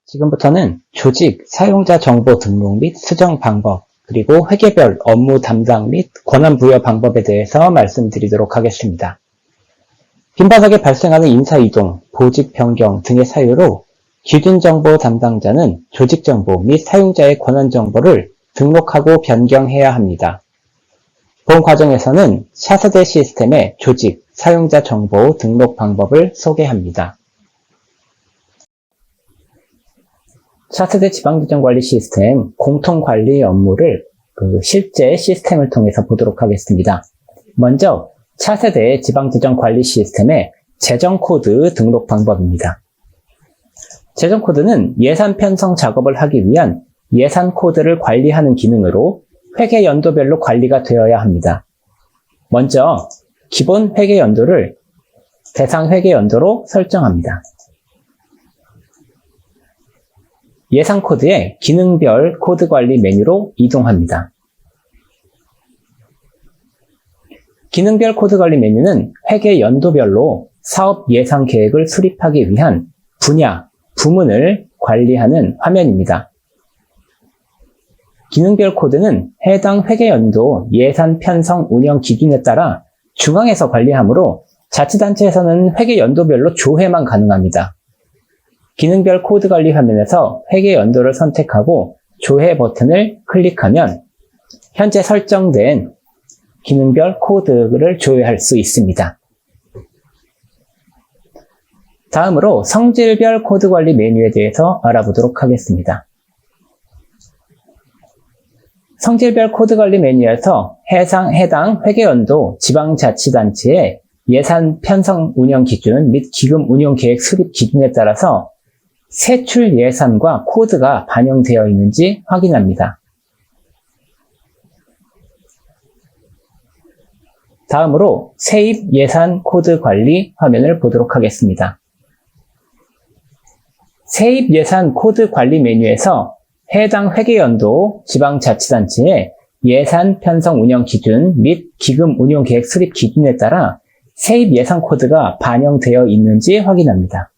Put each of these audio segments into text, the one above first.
지금부터는 조직, 사용자 정보 등록 및 수정 방법, 그리고 회계별 업무 담당 및 권한 부여 방법에 대해서 말씀드리도록 하겠습니다. 빈번하게 발생하는 인사이동, 보직 변경 등의 사유로 기준정보 담당자는 조직정보 및 사용자의 권한 정보를 등록하고 변경해야 합니다. 본 과정에서는 차세대 시스템의 조직, 사용자 정보 등록 방법을 소개합니다. 차세대 지방지정관리 시스템 공통관리 업무를 실제 시스템을 통해서 보도록 하겠습니다. 먼저 차세대 지방지정관리 시스템의 재정코드 등록 방법입니다. 재정코드는 예산 편성 작업을 하기 위한 예산 코드를 관리하는 기능으로 회계 연도별로 관리가 되어야 합니다. 먼저 기본 회계 연도를 대상 회계 연도로 설정합니다. 예산 코드의 기능별 코드 관리 메뉴로 이동합니다. 기능별 코드 관리 메뉴는 회계 연도별로 사업 예산 계획을 수립하기 위한 분야, 부문을 관리하는 화면입니다. 기능별 코드는 해당 회계 연도 예산 편성 운영 기준에 따라 중앙에서 관리하므로 자치단체에서는 회계 연도별로 조회만 가능합니다. 기능별 코드 관리 화면에서 회계 연도를 선택하고 조회 버튼을 클릭하면 현재 설정된 기능별 코드를 조회할 수 있습니다. 다음으로 성질별 코드 관리 메뉴에 대해서 알아보도록 하겠습니다. 성질별 코드 관리 메뉴에서 해당 회계연도 지방자치단체의 예산 편성 운영 기준 및 기금 운용 계획 수립 기준에 따라서 세출 예산과 코드가 반영되어 있는지 확인합니다. 다음으로 세입 예산 코드 관리 화면을 보도록 하겠습니다. 세입 예산 코드 관리 메뉴에서 해당 회계연도 지방자치단체의 예산 편성 운영 기준 및 기금 운용 계획 수립 기준에 따라 세입 예산 코드가 반영되어 있는지 확인합니다.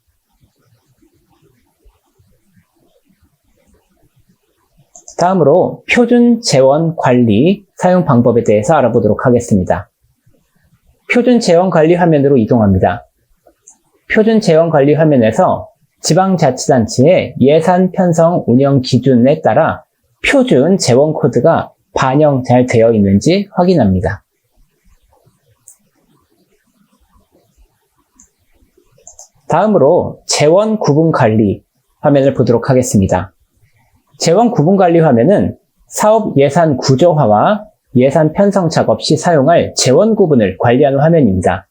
다음으로 표준 재원 관리 사용 방법에 대해서 알아보도록 하겠습니다. 표준 재원 관리 화면으로 이동합니다. 표준 재원 관리 화면에서 지방자치단체의 예산 편성 운영 기준에 따라 표준 재원 코드가 반영 잘 되어 있는지 확인합니다. 다음으로 재원 구분 관리 화면을 보도록 하겠습니다. 재원 구분 관리 화면은 사업 예산 구조화와 예산 편성 작업 시 사용할 재원 구분을 관리하는 화면입니다.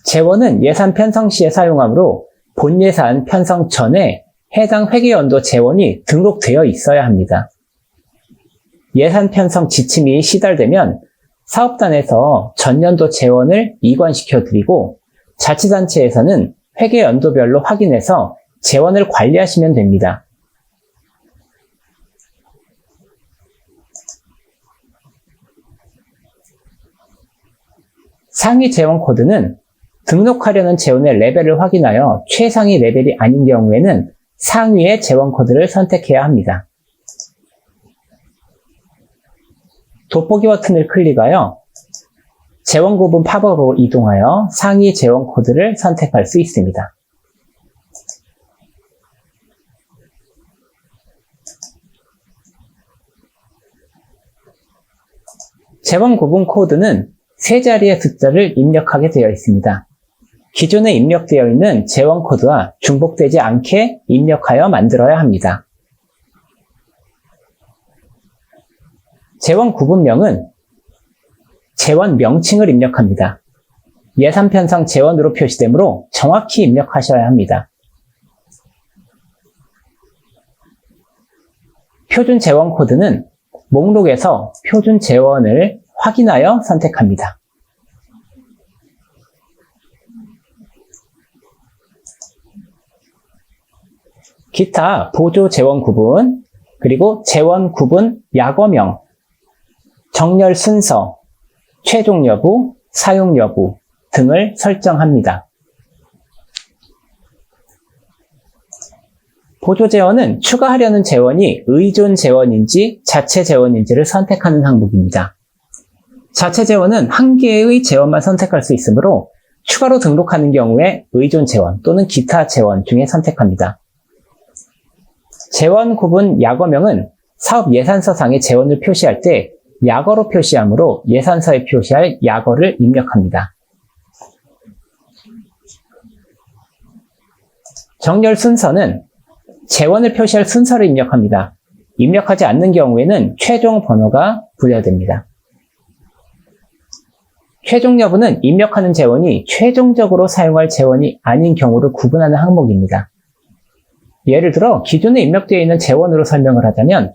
재원은 예산 편성 시에 사용하므로 본 예산 편성 전에 해당 회계연도 재원이 등록되어 있어야 합니다. 예산 편성 지침이 시달되면 사업단에서 전년도 재원을 이관시켜 드리고 자치단체에서는 회계연도별로 확인해서 재원을 관리하시면 됩니다. 상위 재원 코드는 등록하려는 재원의 레벨을 확인하여 최상위 레벨이 아닌 경우에는 상위의 재원 코드를 선택해야 합니다. 돋보기 버튼을 클릭하여 재원 구분 팝업으로 이동하여 상위 재원 코드를 선택할 수 있습니다. 재원 구분 코드는 세 자리의 숫자를 입력하게 되어 있습니다. 기존에 입력되어 있는 재원 코드와 중복되지 않게 입력하여 만들어야 합니다. 재원 구분명은 재원 명칭을 입력합니다. 예산 편성 재원으로 표시되므로 정확히 입력하셔야 합니다. 표준 재원 코드는 목록에서 표준 재원을 확인하여 선택합니다. 기타 보조 재원 구분, 그리고 재원 구분 약어명, 정렬 순서, 최종 여부, 사용 여부 등을 설정합니다. 보조 재원은 추가하려는 재원이 의존 재원인지 자체 재원인지를 선택하는 항목입니다. 자체 재원은 한 개의 재원만 선택할 수 있으므로 추가로 등록하는 경우에 의존 재원 또는 기타 재원 중에 선택합니다. 재원 구분 약어명은 사업 예산서상의 재원을 표시할 때 약어로 표시하므로 예산서에 표시할 약어를 입력합니다. 정렬 순서는 재원을 표시할 순서를 입력합니다. 입력하지 않는 경우에는 최종 번호가 부여됩니다. 최종 여부는 입력하는 재원이 최종적으로 사용할 재원이 아닌 경우를 구분하는 항목입니다. 예를 들어 기존에 입력되어 있는 재원으로 설명을 하자면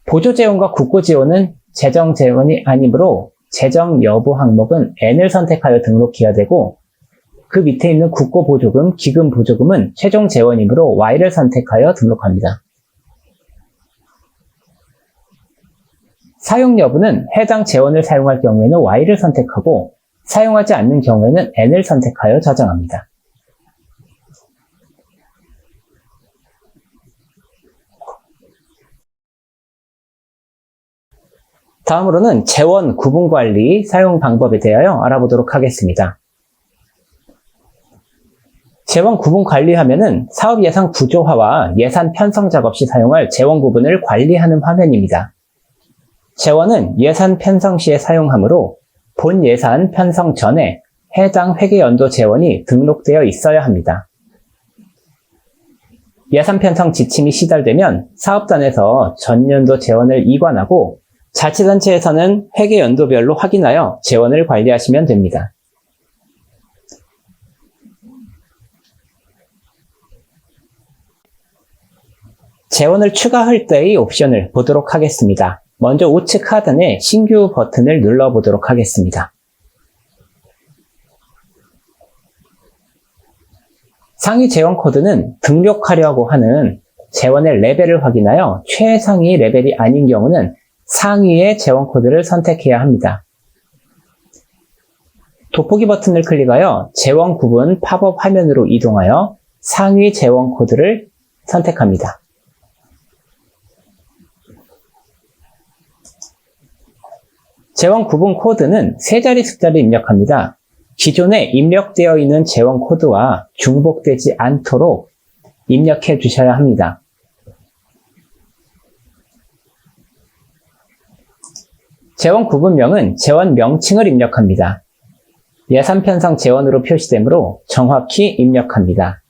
보조 재원과 국고 재원은 재정 재원이 아니므로 재정 여부 항목은 N을 선택하여 등록해야 되고 그 밑에 있는 국고 보조금, 기금 보조금은 최종 재원이므로 Y를 선택하여 등록합니다. 사용 여부는 해당 재원을 사용할 경우에는 Y를 선택하고 사용하지 않는 경우에는 N을 선택하여 저장합니다. 다음으로는 재원 구분 관리 사용 방법에 대하여 알아보도록 하겠습니다. 재원 구분 관리하면은 사업 예산 구조화와 예산 편성 작업 시 사용할 재원 구분을 관리하는 화면입니다. 재원은 예산 편성 시에 사용하므로 본 예산 편성 전에 해당 회계연도 재원이 등록되어 있어야 합니다. 예산 편성 지침이 시달되면 사업단에서 전년도 재원을 이관하고 자치단체에서는 회계연도별로 확인하여 재원을 관리하시면 됩니다. 재원을 추가할 때의 옵션을 보도록 하겠습니다. 먼저 우측 하단에 신규 버튼을 눌러보도록 하겠습니다. 상위 재원 코드는 등록하려고 하는 재원의 레벨을 확인하여 최상위 레벨이 아닌 경우는 상위의 재원 코드를 선택해야 합니다. 돋보기 버튼을 클릭하여 재원 구분 팝업 화면으로 이동하여 상위 재원 코드를 선택합니다. 재원 구분 코드는 세 자리 숫자를 입력합니다. 기존에 입력되어 있는 재원 코드와 중복되지 않도록 입력해 주셔야 합니다. 재원 구분명은 재원 명칭을 입력합니다. 예산 편성 재원으로 표시되므로 정확히 입력합니다.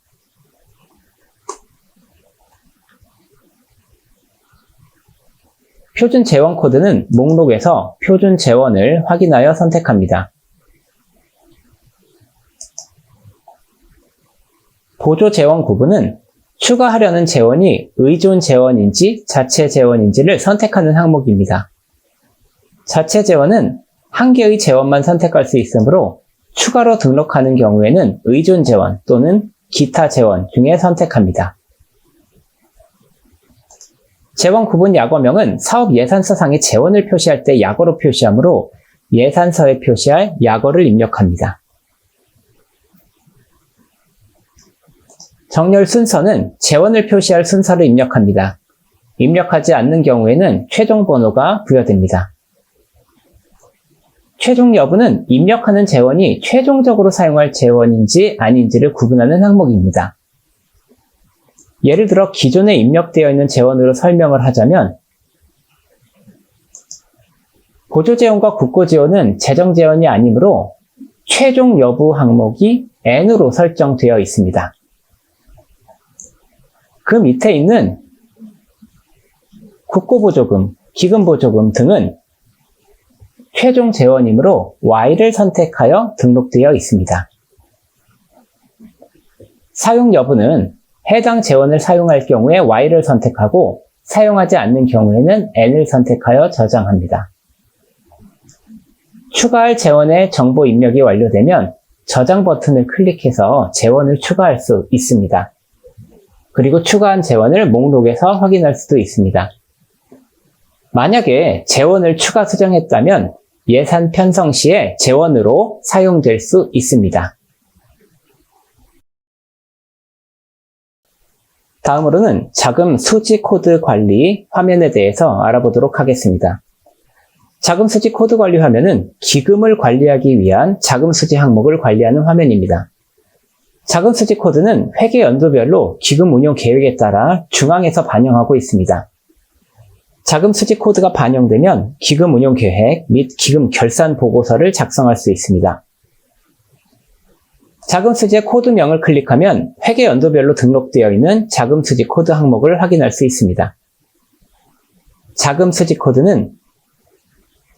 표준 재원 코드는 목록에서 표준 재원을 확인하여 선택합니다. 보조 재원 구분은 추가하려는 재원이 의존 재원인지 자체 재원인지를 선택하는 항목입니다. 자체 재원은 한 개의 재원만 선택할 수 있으므로 추가로 등록하는 경우에는 의존 재원 또는 기타 재원 중에 선택합니다. 재원 구분 약어명은 사업 예산서상의 재원을 표시할 때 약어로 표시하므로 예산서에 표시할 약어를 입력합니다. 정렬 순서는 재원을 표시할 순서를 입력합니다. 입력하지 않는 경우에는 최종 번호가 부여됩니다. 최종 여부는 입력하는 재원이 최종적으로 사용할 재원인지 아닌지를 구분하는 항목입니다. 예를 들어 기존에 입력되어 있는 재원으로 설명을 하자면 보조재원과 국고재원은 재정재원이 아니므로 최종 여부 항목이 N으로 설정되어 있습니다. 그 밑에 있는 국고보조금, 기금보조금 등은 최종 재원이므로 Y를 선택하여 등록되어 있습니다. 사용 여부는 해당 재원을 사용할 경우에 Y를 선택하고 사용하지 않는 경우에는 N을 선택하여 저장합니다. 추가할 재원의 정보 입력이 완료되면 저장 버튼을 클릭해서 재원을 추가할 수 있습니다. 그리고 추가한 재원을 목록에서 확인할 수도 있습니다. 만약에 재원을 추가 수정했다면 예산 편성 시에 재원으로 사용될 수 있습니다. 다음으로는 자금 수지 코드 관리 화면에 대해서 알아보도록 하겠습니다. 자금 수지 코드 관리 화면은 기금을 관리하기 위한 자금 수지 항목을 관리하는 화면입니다. 자금 수지 코드는 회계 연도별로 기금 운용 계획에 따라 중앙에서 반영하고 있습니다. 자금 수지 코드가 반영되면 기금 운용 계획 및 기금 결산 보고서를 작성할 수 있습니다. 자금 수지의 코드명을 클릭하면 회계 연도별로 등록되어 있는 자금 수지 코드 항목을 확인할 수 있습니다. 자금 수지 코드는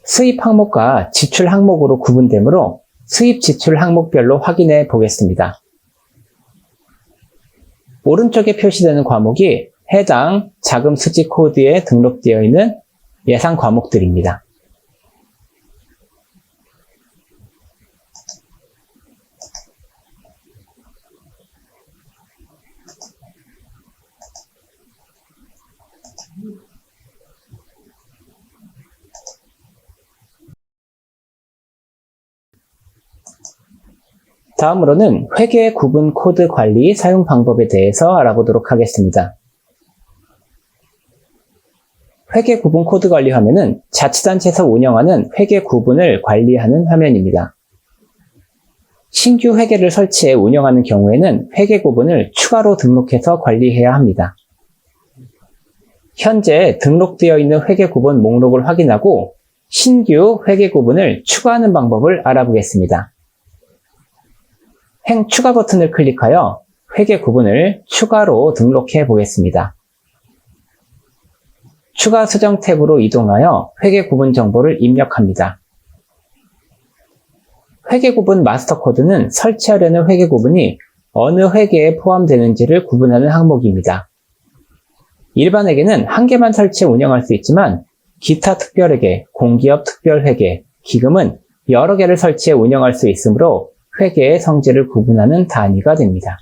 수입 항목과 지출 항목으로 구분되므로 수입 지출 항목별로 확인해 보겠습니다. 오른쪽에 표시되는 과목이 해당 자금 수지 코드에 등록되어 있는 예상 과목들입니다. 다음으로는 회계 구분 코드 관리 사용 방법에 대해서 알아보도록 하겠습니다. 회계 구분 코드 관리 화면은 자치단체에서 운영하는 회계 구분을 관리하는 화면입니다. 신규 회계를 설치해 운영하는 경우에는 회계 구분을 추가로 등록해서 관리해야 합니다. 현재 등록되어 있는 회계 구분 목록을 확인하고 신규 회계 구분을 추가하는 방법을 알아보겠습니다. 행 추가 버튼을 클릭하여 회계 구분을 추가로 등록해 보겠습니다. 추가 수정 탭으로 이동하여 회계 구분 정보를 입력합니다. 회계 구분 마스터 코드는 설치하려는 회계 구분이 어느 회계에 포함되는지를 구분하는 항목입니다. 일반회계는 한 개만 설치해 운영할 수 있지만 기타 특별회계, 공기업 특별회계, 기금은 여러 개를 설치해 운영할 수 있으므로 회계의 성질을 구분하는 단위가 됩니다.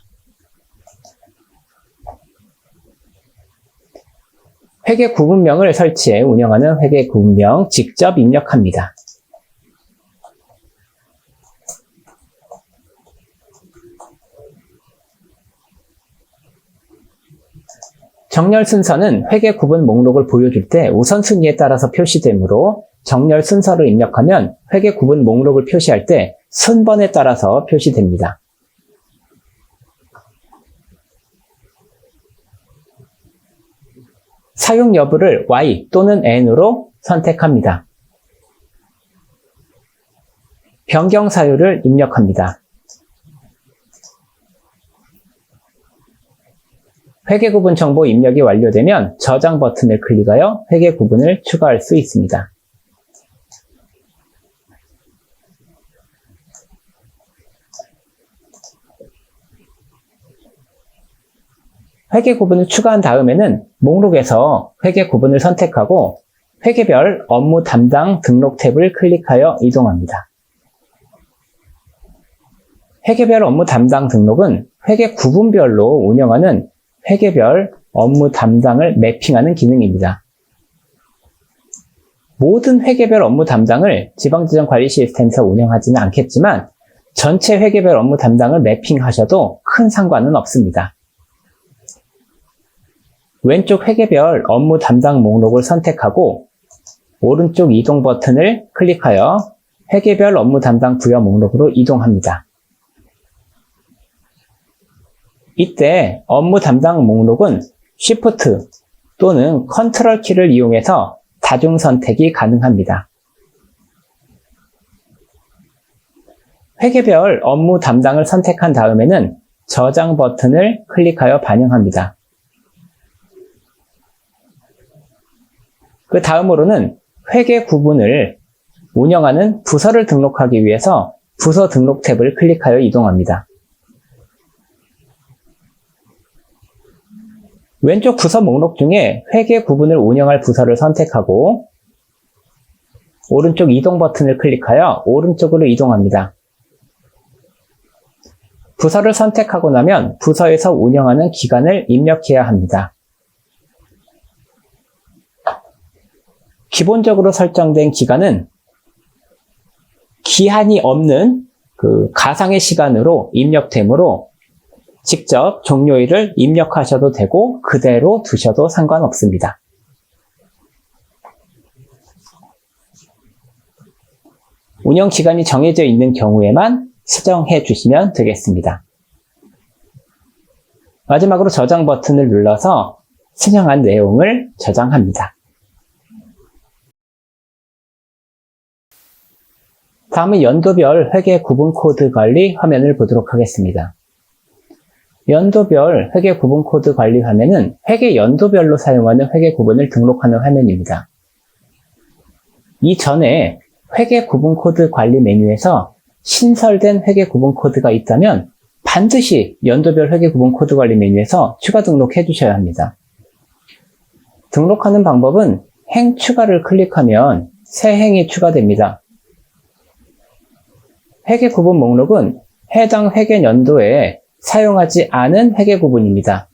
회계 구분명을 설치해 운영하는 회계 구분명 직접 입력합니다. 정렬 순서는 회계 구분 목록을 보여줄 때 우선순위에 따라서 표시되므로 정렬 순서를 입력하면 회계 구분 목록을 표시할 때 순번에 따라서 표시됩니다. 사용 여부를 Y 또는 N으로 선택합니다. 변경 사유를 입력합니다. 회계 구분 정보 입력이 완료되면 저장 버튼을 클릭하여 회계 구분을 추가할 수 있습니다. 회계 구분을 추가한 다음에는 목록에서 회계 구분을 선택하고 회계별 업무 담당 등록 탭을 클릭하여 이동합니다. 회계별 업무 담당 등록은 회계 구분별로 운영하는 회계별 업무 담당을 매핑하는 기능입니다. 모든 회계별 업무 담당을 지방지정 관리 시스템에서 운영하지는 않겠지만 전체 회계별 업무 담당을 매핑하셔도 큰 상관은 없습니다. 왼쪽 회계별 업무 담당 목록을 선택하고 오른쪽 이동 버튼을 클릭하여 회계별 업무 담당 부여 목록으로 이동합니다. 이때 업무 담당 목록은 Shift 또는 Ctrl 키를 이용해서 다중 선택이 가능합니다. 회계별 업무 담당을 선택한 다음에는 저장 버튼을 클릭하여 반영합니다. 그 다음으로는 회계 구분을 운영하는 부서를 등록하기 위해서 부서 등록 탭을 클릭하여 이동합니다. 왼쪽 부서 목록 중에 회계 구분을 운영할 부서를 선택하고 오른쪽 이동 버튼을 클릭하여 오른쪽으로 이동합니다. 부서를 선택하고 나면 부서에서 운영하는 기간을 입력해야 합니다. 기본적으로 설정된 기간은 기한이 없는 가상의 시간으로 입력되므로 직접 종료일을 입력하셔도 되고 그대로 두셔도 상관없습니다. 운영기간이 정해져 있는 경우에만 수정해 주시면 되겠습니다. 마지막으로 저장 버튼을 눌러서 수정한 내용을 저장합니다. 다음은 연도별 회계 구분 코드 관리 화면을 보도록 하겠습니다. 연도별 회계 구분 코드 관리 화면은 회계 연도별로 사용하는 회계 구분을 등록하는 화면입니다. 이전에 회계 구분 코드 관리 메뉴에서 신설된 회계 구분 코드가 있다면 반드시 연도별 회계 구분 코드 관리 메뉴에서 추가 등록해 주셔야 합니다. 등록하는 방법은 행 추가를 클릭하면 새 행이 추가됩니다. 회계 구분 목록은 해당 회계 연도에 사용하지 않은 회계 구분입니다.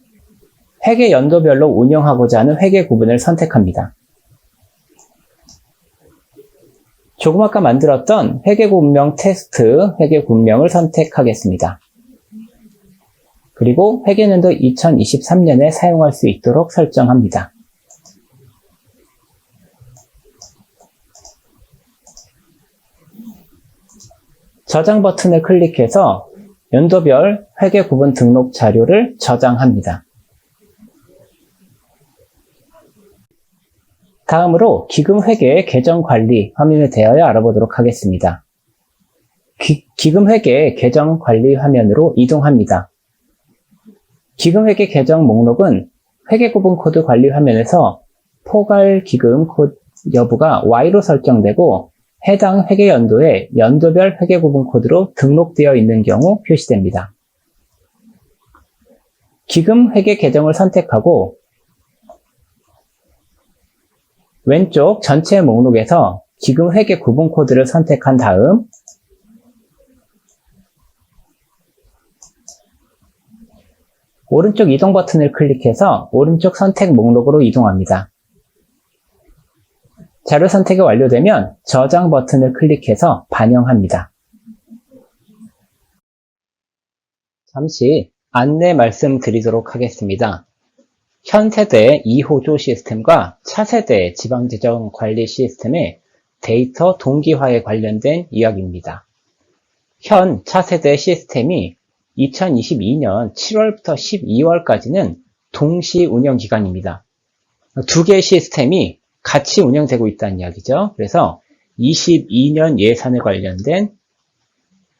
회계 연도별로 운영하고자 하는 회계 구분을 선택합니다. 조금 아까 만들었던 회계 구분명 테스트 회계 구분명을 선택하겠습니다. 그리고 회계연도 2023년에 사용할 수 있도록 설정합니다. 저장 버튼을 클릭해서 연도별 회계 구분 등록 자료를 저장합니다. 다음으로 기금회계 계정 관리 화면에 대하여 알아보도록 하겠습니다. 기금회계 계정 관리 화면으로 이동합니다. 기금회계 계정 목록은 회계구분 코드 관리 화면에서 포괄 기금 코드 여부가 Y로 설정되고 해당 회계연도에 연도별 회계구분 코드로 등록되어 있는 경우 표시됩니다. 기금회계 계정을 선택하고 왼쪽 전체 목록에서 기금회계 구분 코드를 선택한 다음 오른쪽 이동 버튼을 클릭해서 오른쪽 선택 목록으로 이동합니다. 자료 선택이 완료되면 저장 버튼을 클릭해서 반영합니다. 잠시 안내 말씀드리도록 하겠습니다. 현 세대 2호조 시스템과 차세대 지방재정 관리 시스템의 데이터 동기화에 관련된 이야기입니다. 현 차세대 시스템이 2022년 7월부터 12월까지는 동시 운영 기간입니다. 두 개의 시스템이 같이 운영되고 있다는 이야기죠. 그래서 22년 예산에 관련된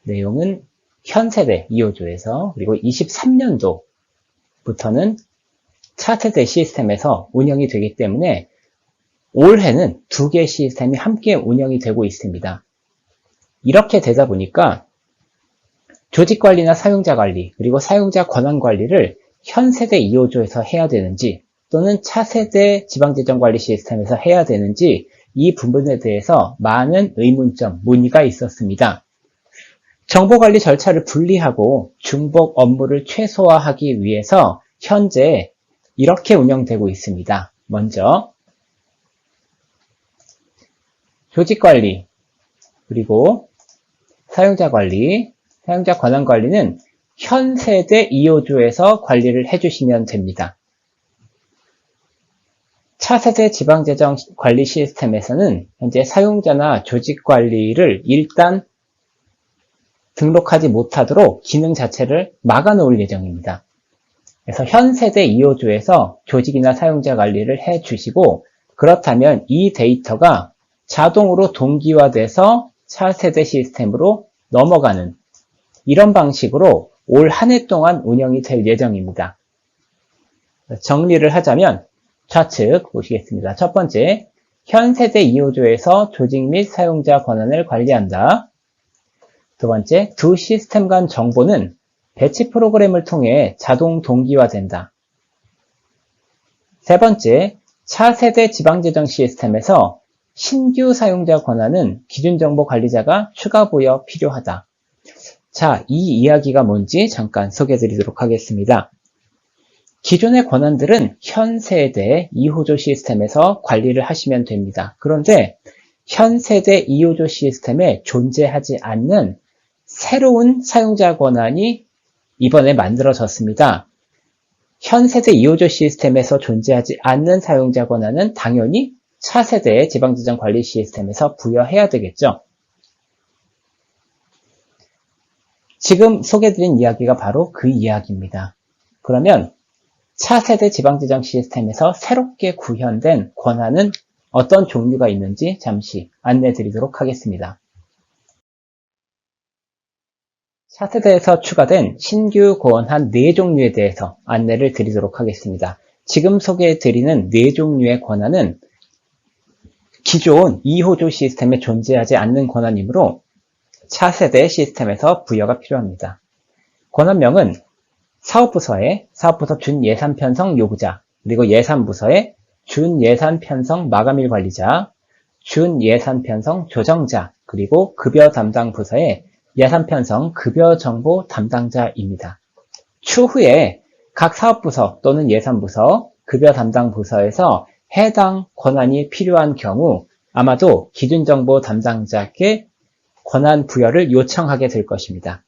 내용은 현 세대 2호조에서 그리고 23년도부터는 차세대 시스템에서 운영이 되기 때문에 올해는 두 개의 시스템이 함께 운영이 되고 있습니다. 이렇게 되다 보니까 조직관리나 사용자관리 그리고 사용자 권한관리를 현 세대 2호조에서 해야 되는지 또는 차세대 지방재정관리 시스템에서 해야 되는지 이 부분에 대해서 많은 의문점, 문의가 있었습니다. 정보관리 절차를 분리하고 중복 업무를 최소화하기 위해서 현재 이렇게 운영되고 있습니다. 먼저 조직관리 그리고 사용자관리, 사용자 권한관리는 현 세대 2호조에서 관리를 해주시면 됩니다. 차세대 지방재정 관리 시스템에서는 현재 사용자나 조직관리를 일단 등록하지 못하도록 기능 자체를 막아놓을 예정입니다. 그래서 현 세대 2호조에서 조직이나 사용자 관리를 해주시고 그렇다면 이 데이터가 자동으로 동기화돼서 차세대 시스템으로 넘어가는 이런 방식으로 올 한 해 동안 운영이 될 예정입니다. 정리를 하자면 좌측 보시겠습니다. 첫 번째, 현 세대 2호조에서 조직 및 사용자 권한을 관리한다. 두 번째, 두 시스템 간 정보는 배치 프로그램을 통해 자동 동기화된다. 세 번째, 차세대 지방재정 시스템에서 신규 사용자 권한은 기준정보 관리자가 추가 부여 필요하다. 자, 이 이야기가 뭔지 잠깐 소개해 드리도록 하겠습니다. 기존의 권한들은 현 세대 2호조 시스템에서 관리를 하시면 됩니다. 그런데 현 세대 2호조 시스템에 존재하지 않는 새로운 사용자 권한이 이번에 만들어졌습니다. 현 세대 2호조 시스템에서 존재하지 않는 사용자 권한은 당연히 차세대의 지방지정 관리 시스템에서 부여해야 되겠죠. 지금 소개해드린 이야기가 바로 그 이야기입니다. 그러면 차세대 지방지정 시스템에서 새롭게 구현된 권한은 어떤 종류가 있는지 잠시 안내드리도록 하겠습니다. 차세대에서 추가된 신규 권한 4종류에 대해서 안내를 드리도록 하겠습니다. 지금 소개해드리는 4종류의 권한은 기존 2호조 시스템에 존재하지 않는 권한이므로 차세대 시스템에서 부여가 필요합니다. 권한명은 사업부서의 사업부서 준예산 편성 요구자, 그리고 예산부서의 준예산 편성 마감일 관리자, 준예산 편성 조정자, 그리고 급여 담당 부서의 예산 편성 급여 정보 담당자입니다. 추후에 각 사업부서 또는 예산부서, 급여 담당 부서에서 해당 권한이 필요한 경우 아마도 기준정보 담당자께 권한 부여를 요청하게 될 것입니다.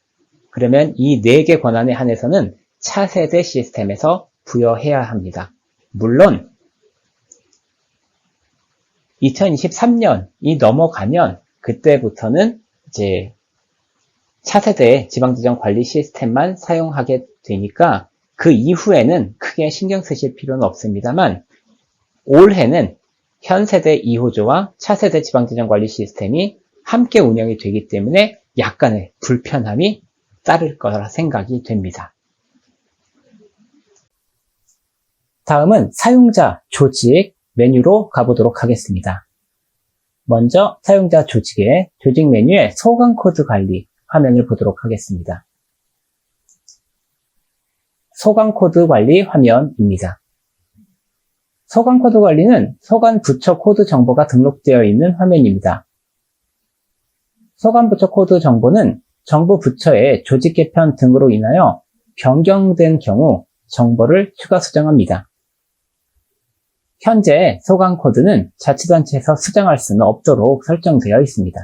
그러면 이 4개 권한에 한해서는 차세대 시스템에서 부여해야 합니다. 물론 2023년이 넘어가면 그때부터는 이제 차세대 지방지정 관리 시스템만 사용하게 되니까 그 이후에는 크게 신경 쓰실 필요는 없습니다만 올해는 현 세대 2호조와 차세대 지방지정 관리 시스템이 함께 운영이 되기 때문에 약간의 불편함이 따를 거라 생각이 됩니다. 다음은 사용자 조직 메뉴로 가보도록 하겠습니다. 먼저 사용자 조직의 조직 메뉴의 소강 코드 관리 화면을 보도록 하겠습니다. 소강 코드 관리 화면입니다. 소강 코드 관리는 소관 부처 코드 정보가 등록되어 있는 화면입니다. 소관 부처 코드 정보는 정부 부처의 조직 개편 등으로 인하여 변경된 경우 정보를 추가 수정합니다. 현재 소관 코드는 자치단체에서 수정할 수는 없도록 설정되어 있습니다.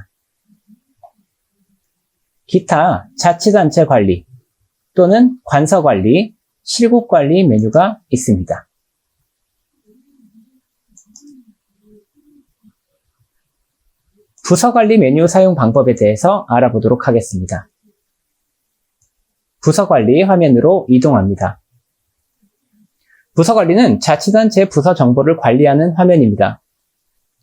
기타 자치단체 관리 또는 관서 관리, 실국 관리 메뉴가 있습니다. 부서 관리 메뉴 사용 방법에 대해서 알아보도록 하겠습니다. 부서 관리 화면으로 이동합니다. 부서 관리는 자치단체 부서 정보를 관리하는 화면입니다.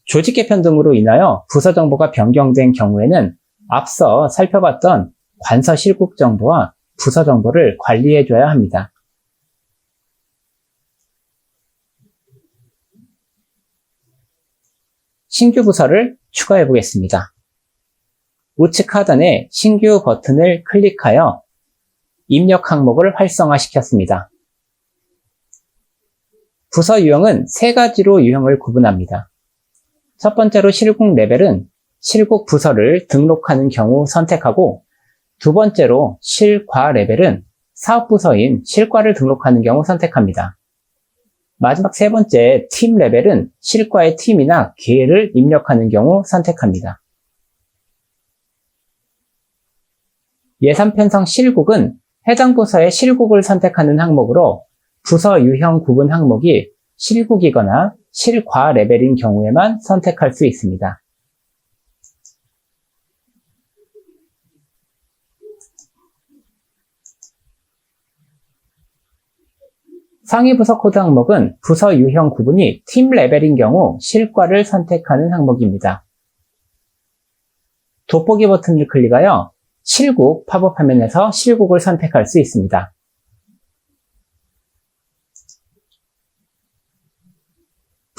조직 개편 등으로 인하여 부서 정보가 변경된 경우에는 앞서 살펴봤던 관서 실국 정보와 부서 정보를 관리해줘야 합니다. 신규 부서를 추가해 보겠습니다. 우측 하단에 신규 버튼을 클릭하여 입력 항목을 활성화시켰습니다. 부서 유형은 3가지로 유형을 구분합니다. 첫 번째로 실국 레벨은 실국 부서를 등록하는 경우 선택하고, 두 번째로 실과 레벨은 사업부서인 실과를 등록하는 경우 선택합니다. 마지막 세 번째 팀 레벨은 실과의 팀이나 계를 입력하는 경우 선택합니다. 예산 편성 실국은 해당 부서의 실국을 선택하는 항목으로 부서 유형 구분 항목이 실국이거나 실과 레벨인 경우에만 선택할 수 있습니다. 상위 부서 코드 항목은 부서 유형 구분이 팀 레벨인 경우 실과를 선택하는 항목입니다. 돋보기 버튼을 클릭하여 실국 팝업 화면에서 실국을 선택할 수 있습니다.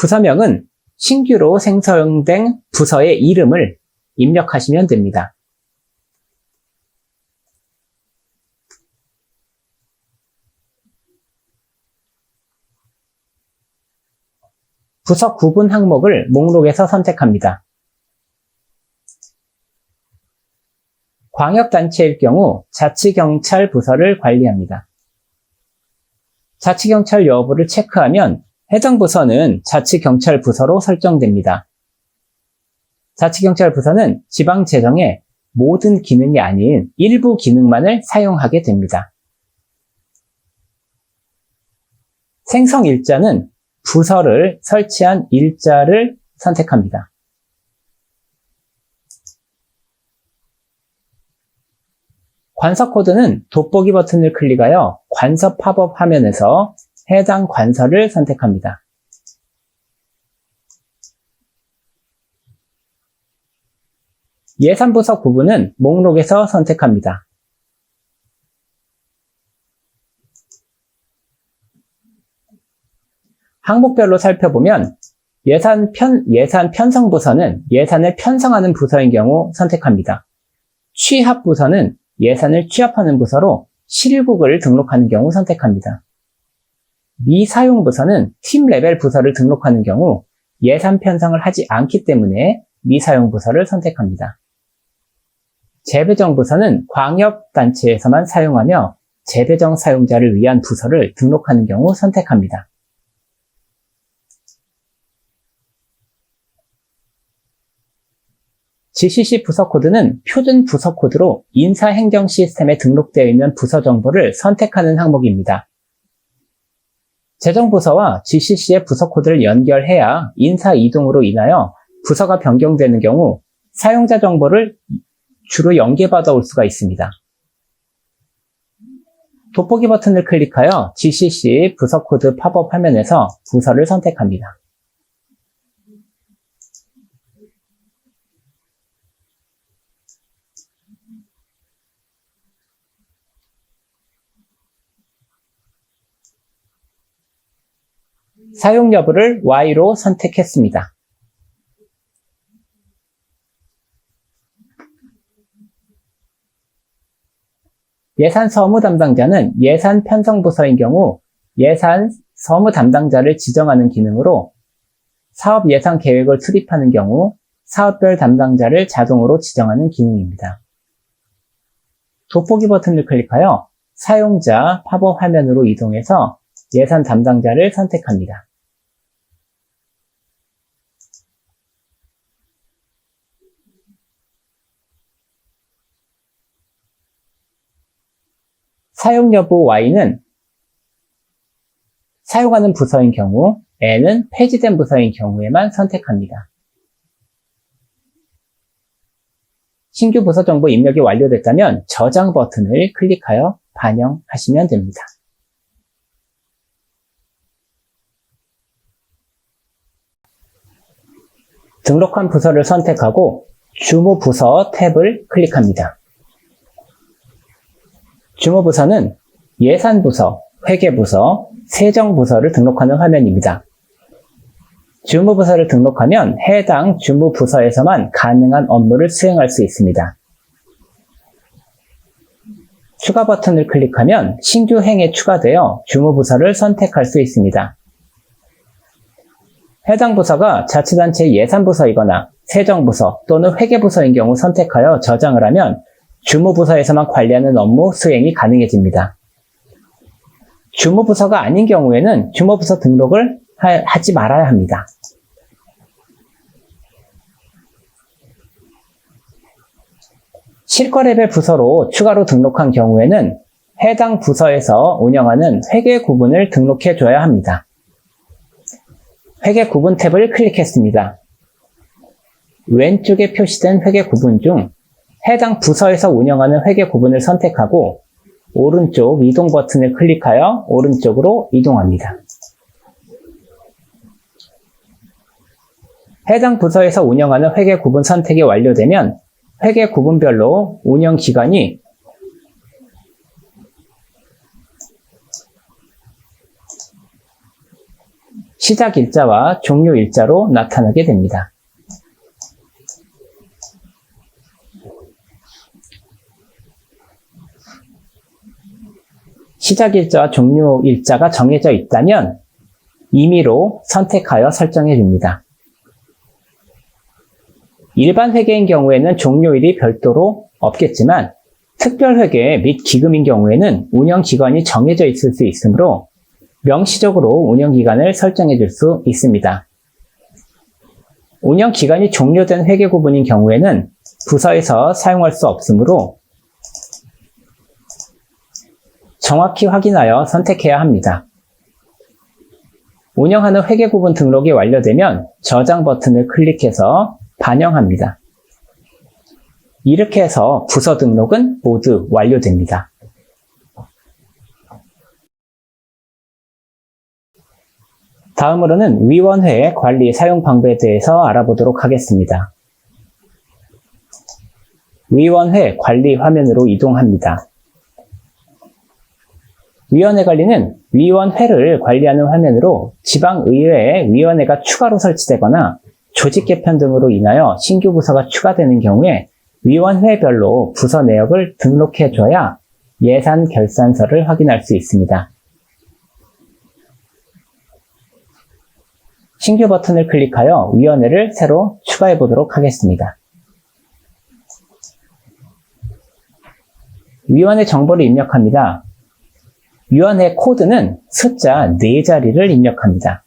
부서명은 신규로 생성된 부서의 이름을 입력하시면 됩니다. 부서 구분 항목을 목록에서 선택합니다. 광역단체일 경우 자치경찰 부서를 관리합니다. 자치경찰 여부를 체크하면 해당 부서는 자치경찰 부서로 설정됩니다. 자치경찰 부서는 지방재정의 모든 기능이 아닌 일부 기능만을 사용하게 됩니다. 생성 일자는 부서를 설치한 일자를 선택합니다. 관서 코드는 돋보기 버튼을 클릭하여 관서 팝업 화면에서 해당 관서를 선택합니다. 예산 부서 구분은 목록에서 선택합니다. 항목별로 살펴보면 예산 편성 부서는 예산을 편성하는 부서인 경우 선택합니다. 취합 부서는 예산을 취합하는 부서로 실국을 등록하는 경우 선택합니다. 미사용 부서는 팀 레벨 부서를 등록하는 경우 예산 편성을 하지 않기 때문에 미사용 부서를 선택합니다. 재배정 부서는 광역단체에서만 사용하며 재배정 사용자를 위한 부서를 등록하는 경우 선택합니다. GCC 부서 코드는 표준 부서 코드로 인사행정 시스템에 등록되어 있는 부서 정보를 선택하는 항목입니다. 재정부서와 GCC의 부서 코드를 연결해야 인사 이동으로 인하여 부서가 변경되는 경우 사용자 정보를 주로 연계받아 올 수가 있습니다. 돋보기 버튼을 클릭하여 GCC 부서 코드 팝업 화면에서 부서를 선택합니다. 사용 여부를 Y로 선택했습니다. 예산 서무 담당자는 예산 편성 부서인 경우 예산 서무 담당자를 지정하는 기능으로 사업 예산 계획을 수립하는 경우 사업별 담당자를 자동으로 지정하는 기능입니다. 돋보기 버튼을 클릭하여 사용자 팝업 화면으로 이동해서 예산 담당자를 선택합니다. 사용 여부 Y는 사용하는 부서인 경우, N은 폐지된 부서인 경우에만 선택합니다. 신규 부서 정보 입력이 완료됐다면 저장 버튼을 클릭하여 반영하시면 됩니다. 등록한 부서를 선택하고 주무 부서 탭을 클릭합니다. 주무 부서는 예산 부서, 회계 부서, 세정 부서를 등록하는 화면입니다. 주무 부서를 등록하면 해당 주무 부서에서만 가능한 업무를 수행할 수 있습니다. 추가 버튼을 클릭하면 신규 행에 추가되어 주무 부서를 선택할 수 있습니다. 해당 부서가 자치단체 예산부서이거나 세정부서 또는 회계부서인 경우 선택하여 저장을 하면 주무부서에서만 관리하는 업무 수행이 가능해집니다. 주무부서가 아닌 경우에는 주무부서 등록을 하지 말아야 합니다. 실거래별 부서로 추가로 등록한 경우에는 해당 부서에서 운영하는 회계 구분을 등록해 줘야 합니다. 회계 구분 탭을 클릭했습니다. 왼쪽에 표시된 회계 구분 중 해당 부서에서 운영하는 회계 구분을 선택하고 오른쪽 이동 버튼을 클릭하여 오른쪽으로 이동합니다. 해당 부서에서 운영하는 회계 구분 선택이 완료되면 회계 구분별로 운영 기간이 시작 일자와 종료 일자로 나타나게 됩니다. 시작 일자와 종료 일자가 정해져 있다면 임의로 선택하여 설정해 줍니다. 일반 회계인 경우에는 종료일이 별도로 없겠지만 특별회계 및 기금인 경우에는 운영기간이 정해져 있을 수 있으므로 명시적으로 운영기간을 설정해 줄 수 있습니다. 운영기간이 종료된 회계 구분인 경우에는 부서에서 사용할 수 없으므로 정확히 확인하여 선택해야 합니다. 운영하는 회계구분 등록이 완료되면 저장 버튼을 클릭해서 반영합니다. 이렇게 해서 부서 등록은 모두 완료됩니다. 다음으로는 위원회 관리 사용 방법에 대해서 알아보도록 하겠습니다. 위원회 관리 화면으로 이동합니다. 위원회 관리는 위원회를 관리하는 화면으로 지방의회에 위원회가 추가로 설치되거나 조직 개편 등으로 인하여 신규 부서가 추가되는 경우에 위원회별로 부서 내역을 등록해줘야 예산 결산서를 확인할 수 있습니다. 신규 버튼을 클릭하여 위원회를 새로 추가해 보도록 하겠습니다. 위원회 정보를 입력합니다. 위원회 코드는 숫자 4자리를 입력합니다.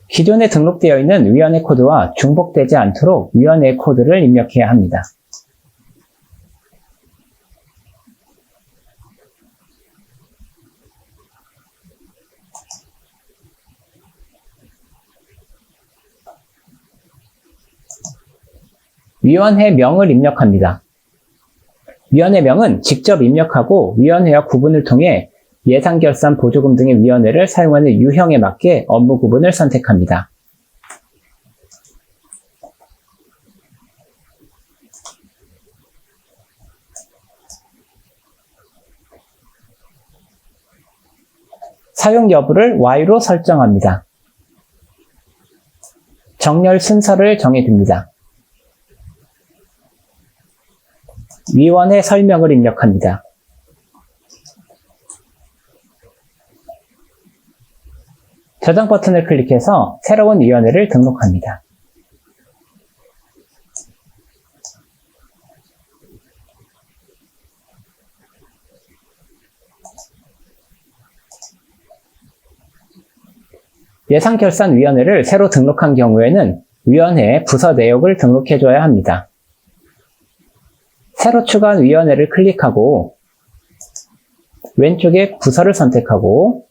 기존에 등록되어 있는 위원회 코드와 중복되지 않도록 위원회 코드를 입력해야 합니다. 위원회명을 입력합니다. 위원회명은 직접 입력하고 위원회와 구분을 통해 예산결산 보조금 등의 위원회를 사용하는 유형에 맞게 업무 구분을 선택합니다. 사용 여부를 Y로 설정합니다. 정렬 순서를 정해둡니다. 위원회 설명을 입력합니다. 저장 버튼을 클릭해서 새로운 위원회를 등록합니다. 예산결산위원회를 새로 등록한 경우에는 위원회의 부서 내역을 등록해줘야 합니다. 새로 추가한 위원회를 클릭하고 왼쪽에 부서를 선택하고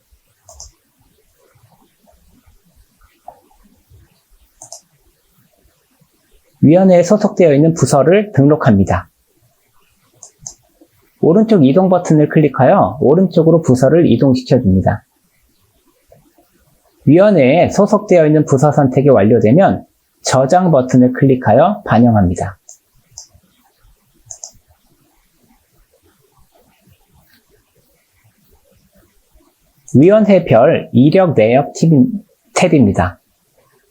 위원회에 소속되어 있는 부서를 등록합니다. 오른쪽 이동 버튼을 클릭하여 오른쪽으로 부서를 이동시켜 줍니다. 위원회에 소속되어 있는 부서 선택이 완료되면 저장 버튼을 클릭하여 반영합니다. 위원회별 이력 내역 탭입니다.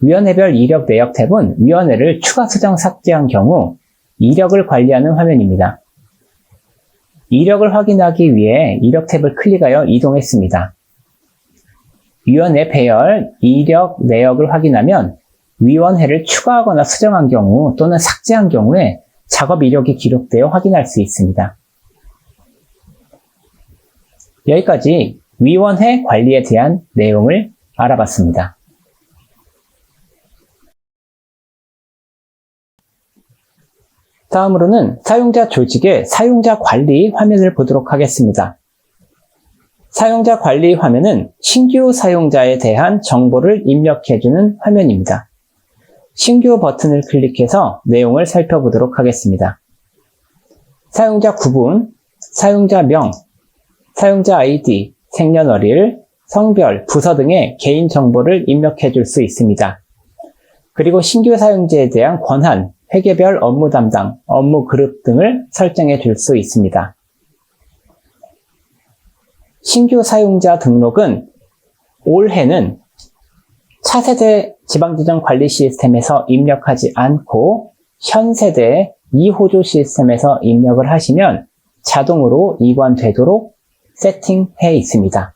위원회별 이력 내역 탭은 위원회를 추가 수정 삭제한 경우 이력을 관리하는 화면입니다. 이력을 확인하기 위해 이력 탭을 클릭하여 이동했습니다. 위원회 배열 이력 내역을 확인하면 위원회를 추가하거나 수정한 경우 또는 삭제한 경우에 작업 이력이 기록되어 확인할 수 있습니다. 여기까지 위원회 관리에 대한 내용을 알아봤습니다. 다음으로는 사용자 조직의 사용자 관리 화면을 보도록 하겠습니다. 사용자 관리 화면은 신규 사용자에 대한 정보를 입력해주는 화면입니다. 신규 버튼을 클릭해서 내용을 살펴보도록 하겠습니다. 사용자 구분, 사용자명, 사용자 아이디, 생년월일, 성별, 부서 등의 개인 정보를 입력해 줄 수 있습니다. 그리고 신규 사용자에 대한 권한, 회계별 업무 담당, 업무 그룹 등을 설정해 줄 수 있습니다. 신규 사용자 등록은 올해는 차세대 지방지정 관리 시스템에서 입력하지 않고 현세대 2호조 시스템에서 입력을 하시면 자동으로 이관되도록 세팅해 있습니다.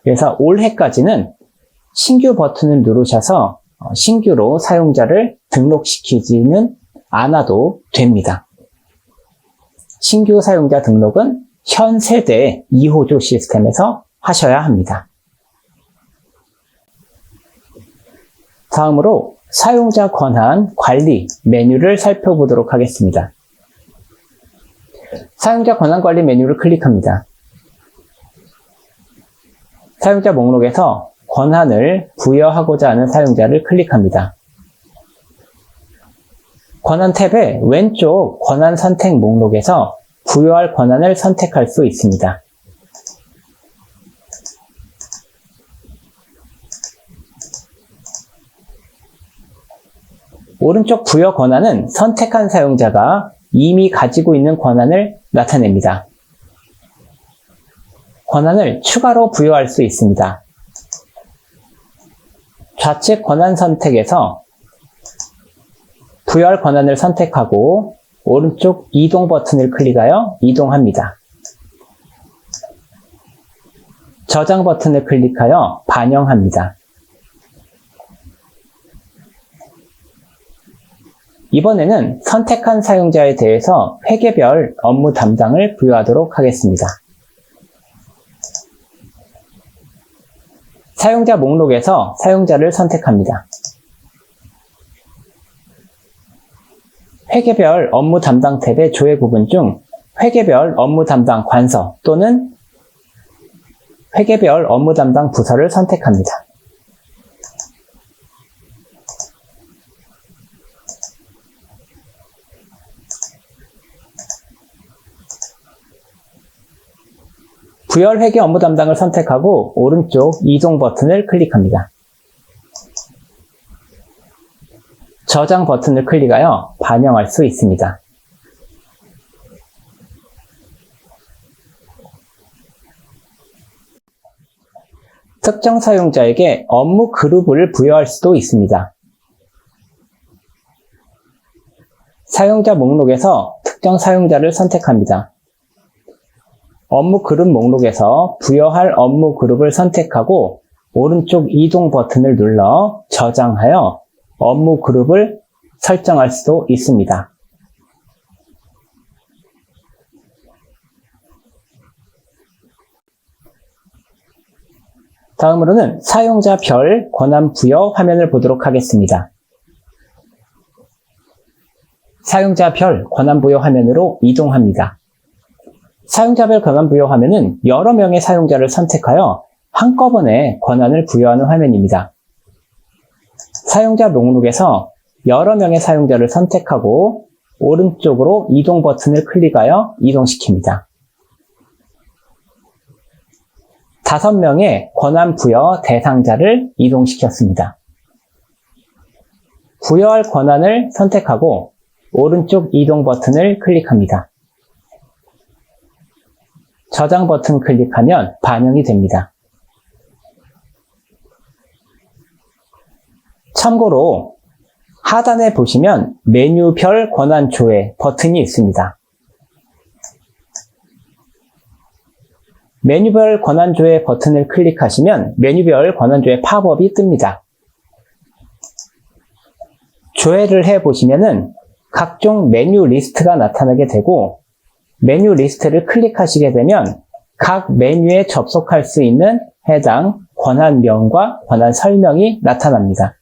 그래서 올해까지는 신규 버튼을 누르셔서 신규로 사용자를 등록시키지는 않아도 됩니다. 신규 사용자 등록은 현 세대 2호조 시스템에서 하셔야 합니다. 다음으로 사용자 권한 관리 메뉴를 살펴보도록 하겠습니다. 사용자 권한관리 메뉴를 클릭합니다. 사용자 목록에서 권한을 부여하고자 하는 사용자를 클릭합니다. 권한 탭의 왼쪽 권한 선택 목록에서 부여할 권한을 선택할 수 있습니다. 오른쪽 부여 권한은 선택한 사용자가 이미 가지고 있는 권한을 나타냅니다. 권한을 추가로 부여할 수 있습니다. 좌측 권한 선택에서 부여할 권한을 선택하고 오른쪽 이동 버튼을 클릭하여 이동합니다. 저장 버튼을 클릭하여 반영합니다. 이번에는 선택한 사용자에 대해서 회계별 업무 담당을 부여하도록 하겠습니다. 사용자 목록에서 사용자를 선택합니다. 회계별 업무 담당 탭의 조회 구분 중 회계별 업무 담당 관서 또는 회계별 업무 담당 부서를 선택합니다. 부여할 회계 업무 담당을 선택하고 오른쪽 이동 버튼을 클릭합니다. 저장 버튼을 클릭하여 반영할 수 있습니다. 특정 사용자에게 업무 그룹을 부여할 수도 있습니다. 사용자 목록에서 특정 사용자를 선택합니다. 업무 그룹 목록에서 부여할 업무 그룹을 선택하고 오른쪽 이동 버튼을 눌러 저장하여 업무 그룹을 설정할 수도 있습니다. 다음으로는 사용자별 권한 부여 화면을 보도록 하겠습니다. 사용자별 권한 부여 화면으로 이동합니다. 사용자별 권한 부여 화면은 여러 명의 사용자를 선택하여 한꺼번에 권한을 부여하는 화면입니다. 사용자 목록에서 여러 명의 사용자를 선택하고 오른쪽으로 이동 버튼을 클릭하여 이동시킵니다. 5명의 권한 부여 대상자를 이동시켰습니다. 부여할 권한을 선택하고 오른쪽 이동 버튼을 클릭합니다. 저장 버튼 클릭하면 반영이 됩니다. 참고로 하단에 보시면 메뉴별 권한 조회 버튼이 있습니다. 메뉴별 권한 조회 버튼을 클릭하시면 메뉴별 권한 조회 팝업이 뜹니다. 조회를 해보시면은 각종 메뉴 리스트가 나타나게 되고 메뉴 리스트를 클릭하시게 되면 각 메뉴에 접속할 수 있는 해당 권한명과 권한 설명이 나타납니다.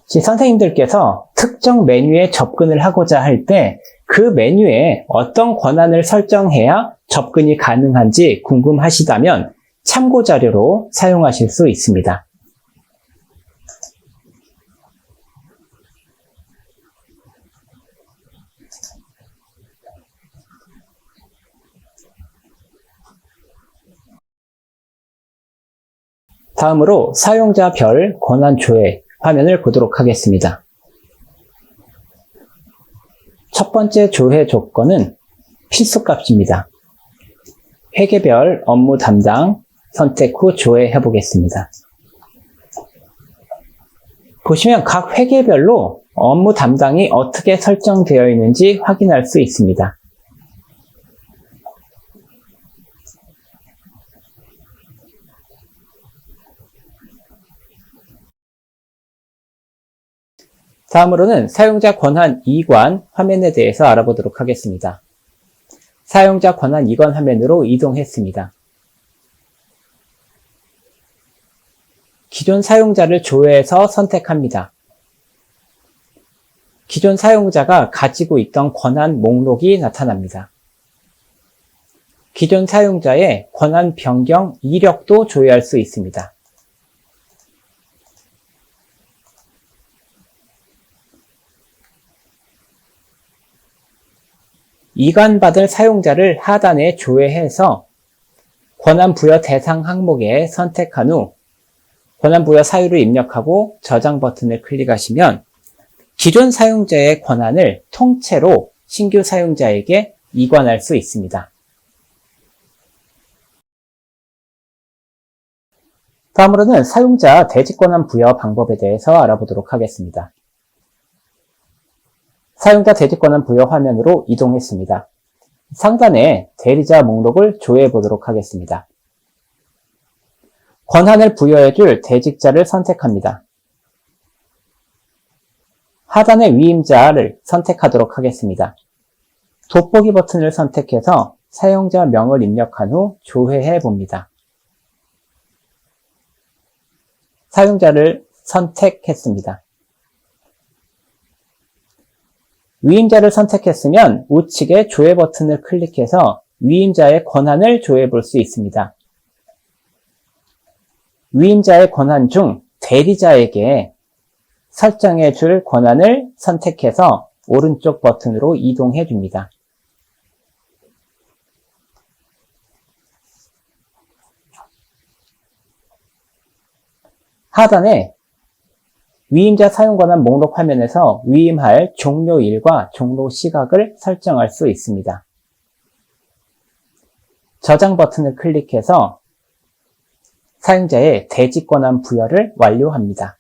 선생님들께서 특정 메뉴에 접근을 하고자 할 때 그 메뉴에 어떤 권한을 설정해야 접근이 가능한지 궁금하시다면 참고 자료로 사용하실 수 있습니다. 다음으로 사용자별 권한 조회 화면을 보도록 하겠습니다. 첫 번째 조회 조건은 필수값입니다. 회계별 업무 담당 선택 후 조회해 보겠습니다. 보시면 각 회계별로 업무 담당이 어떻게 설정되어 있는지 확인할 수 있습니다. 다음으로는 사용자 권한 이관 화면에 대해서 알아보도록 하겠습니다. 사용자 권한 이관 화면으로 이동했습니다. 기존 사용자를 조회해서 선택합니다. 기존 사용자가 가지고 있던 권한 목록이 나타납니다. 기존 사용자의 권한 변경 이력도 조회할 수 있습니다. 이관받을 사용자를 하단에 조회해서 권한 부여 대상 항목에 선택한 후 권한 부여 사유를 입력하고 저장 버튼을 클릭하시면 기존 사용자의 권한을 통째로 신규 사용자에게 이관할 수 있습니다. 다음으로는 사용자 대지 권한 부여 방법에 대해서 알아보도록 하겠습니다. 사용자 대지 권한 부여 화면으로 이동했습니다. 상단에 대리자 목록을 조회해 보도록 하겠습니다. 권한을 부여해줄 대직자를 선택합니다. 하단의 위임자를 선택하도록 하겠습니다. 돋보기 버튼을 선택해서 사용자 명을 입력한 후 조회해 봅니다. 사용자를 선택했습니다. 위임자를 선택했으면 우측의 조회 버튼을 클릭해서 위임자의 권한을 조회해 볼 수 있습니다. 위임자의 권한 중 대리자에게 설정해 줄 권한을 선택해서 오른쪽 버튼으로 이동해 줍니다. 하단에 위임자 사용 권한 목록 화면에서 위임할 종료일과 종료 시각을 설정할 수 있습니다. 저장 버튼을 클릭해서 사용자의 대지 권한 부여를 완료합니다.